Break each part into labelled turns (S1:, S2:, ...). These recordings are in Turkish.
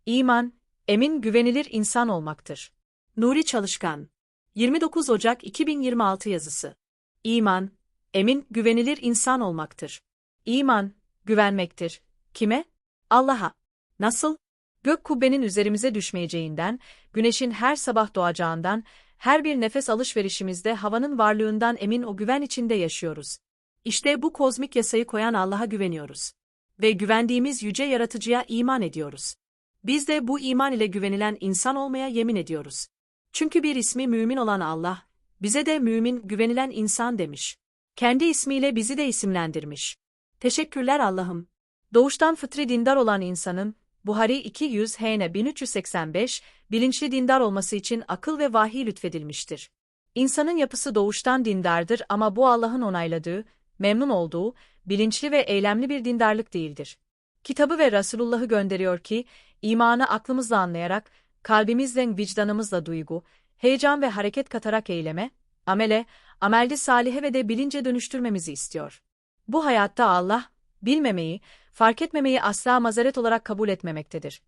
S1: İman, emin güvenilir insan olmaktır. Nuri Çalışkan 29 Ocak 2026 yazısı. İman, emin güvenilir insan olmaktır. İman, güvenmektir. Kime? Allah'a. Nasıl? Gök kubbenin üzerimize düşmeyeceğinden, güneşin her sabah doğacağından, her bir nefes alışverişimizde havanın varlığından emin o güven içinde yaşıyoruz. İşte bu kozmik yasayı koyan Allah'a güveniyoruz. Ve güvendiğimiz yüce yaratıcıya iman ediyoruz. Biz de bu iman ile güvenilen insan olmaya yemin ediyoruz. Çünkü bir ismi mümin olan Allah, bize de mümin güvenilen insan demiş. Kendi ismiyle bizi de isimlendirmiş. Teşekkürler Allah'ım. Doğuştan fıtri dindar olan insanın, Buhari 200 Hn 1385, bilinçli dindar olması için akıl ve vahiy lütfedilmiştir. İnsanın yapısı doğuştan dindardır ama bu Allah'ın onayladığı, memnun olduğu, bilinçli ve eylemli bir dindarlık değildir. Kitabı ve Resulullah'ı gönderiyor ki, imanı aklımızla anlayarak, kalbimizle vicdanımızla duygu, heyecan ve hareket katarak eyleme, amele, amelde salihe ve de bilince dönüştürmemizi istiyor. Bu hayatta Allah, bilmemeyi, fark etmemeyi asla mazeret olarak kabul etmemektedir.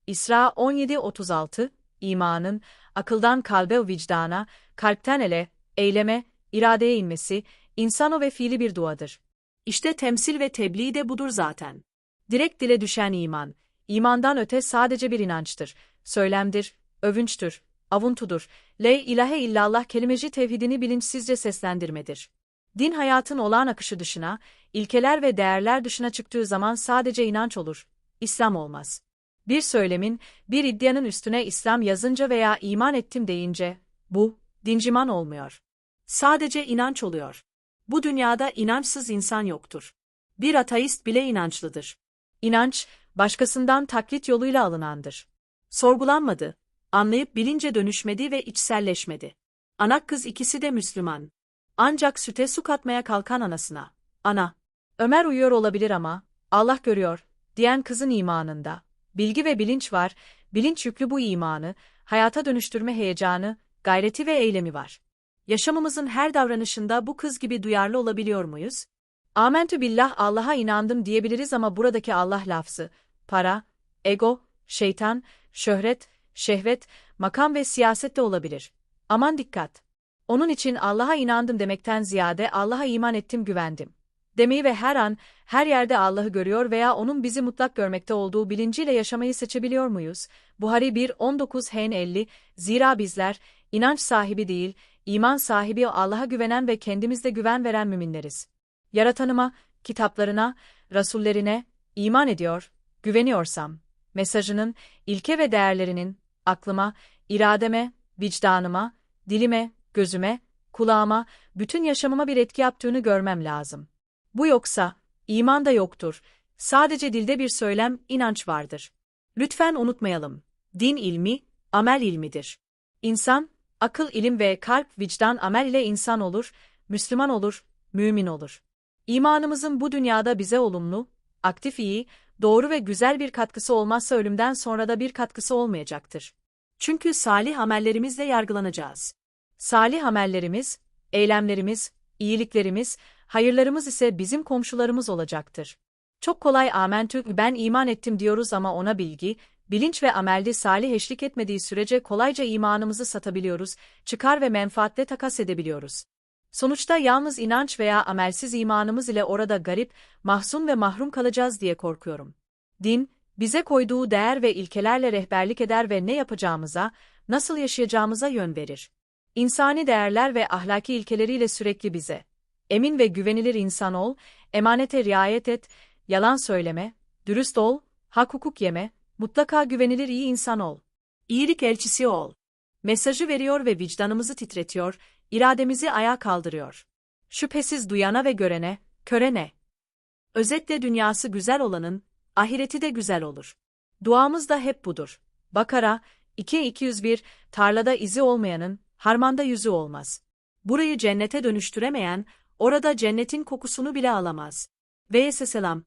S1: İsra 17-36, imanın, akıldan kalbe vicdana, kalpten ele, eyleme, iradeye inmesi, insano ve fiili bir duadır. İşte temsil ve tebliğ de budur zaten. Direkt dile düşen iman, imandan öte sadece bir inançtır, söylemdir, övünçtür, avuntudur, la ilahe illallah kelimeci tevhidini bilinçsizce seslendirmedir. Din hayatın olağan akışı dışına, ilkeler ve değerler dışına çıktığı zaman sadece inanç olur, İslam olmaz. Bir söylemin, bir iddianın üstüne İslam yazınca veya iman ettim deyince, bu, dinciman olmuyor. Sadece inanç oluyor. Bu dünyada inançsız insan yoktur. Bir ateist bile inançlıdır. İnanç, başkasından taklit yoluyla alınandır. Sorgulanmadı, anlayıp bilince dönüşmedi ve içselleşmedi. Anak kız ikisi de Müslüman. Ancak süte su katmaya kalkan anasına, ana, Ömer uyuyor olabilir ama, Allah görüyor, diyen kızın imanında, bilgi ve bilinç var, bilinç yüklü bu imanı, hayata dönüştürme heyecanı, gayreti ve eylemi var. Yaşamımızın her davranışında bu kız gibi duyarlı olabiliyor muyuz? Amentü billah Allah'a inandım diyebiliriz ama buradaki Allah lafzı, para, ego, şeytan, şöhret, şehvet, makam ve siyaset de olabilir. Aman dikkat! Onun için Allah'a inandım demekten ziyade Allah'a iman ettim güvendim demeyi ve her an, her yerde Allah'ı görüyor veya O'nun bizi mutlak görmekte olduğu bilinciyle yaşamayı seçebiliyor muyuz? Buhari 1-19 Hn 50, zira bizler, inanç sahibi değil, iman sahibi Allah'a güvenen ve kendimizde güven veren müminleriz. Yaratanıma, kitaplarına, rasullerine, iman ediyor, güveniyorsam, mesajının, ilke ve değerlerinin, aklıma, irademe, vicdanıma, dilime, gözüme, kulağıma, bütün yaşamıma bir etki yaptığını görmem lazım. Bu yoksa, iman da yoktur, sadece dilde bir söylem, inanç vardır. Lütfen unutmayalım, din ilmi, amel ilmidir. İnsan, akıl, ilim ve kalp, vicdan, amel ile insan olur, Müslüman olur, mümin olur. İmanımızın bu dünyada bize olumlu, aktif iyi, doğru ve güzel bir katkısı olmazsa ölümden sonra da bir katkısı olmayacaktır. Çünkü salih amellerimizle yargılanacağız. Salih amellerimiz, eylemlerimiz, iyiliklerimiz, hayırlarımız ise bizim komşularımız olacaktır. Çok kolay amentü ben iman ettim diyoruz ama ona bilgi, bilinç ve amelde salih eşlik etmediği sürece kolayca imanımızı satabiliyoruz, çıkar ve menfaatle takas edebiliyoruz. Sonuçta yalnız inanç veya amelsiz imanımız ile orada garip, mahzun ve mahrum kalacağız diye korkuyorum. Din, bize koyduğu değer ve ilkelerle rehberlik eder ve ne yapacağımıza, nasıl yaşayacağımıza yön verir. İnsani değerler ve ahlaki ilkeleriyle sürekli bize, emin ve güvenilir insan ol, emanete riayet et, yalan söyleme, dürüst ol, hak hukuk yeme, mutlaka güvenilir iyi insan ol. İyilik elçisi ol. Mesajı veriyor ve vicdanımızı titretiyor, irademizi ayağa kaldırıyor. Şüphesiz duyana ve görene, körene. Özetle dünyası güzel olanın, ahireti de güzel olur. Duamız da hep budur. Bakara 2-201, tarlada izi olmayanın, harmanda yüzü olmaz. Burayı cennete dönüştüremeyen, orada cennetin kokusunu bile alamaz. Vs. Selam.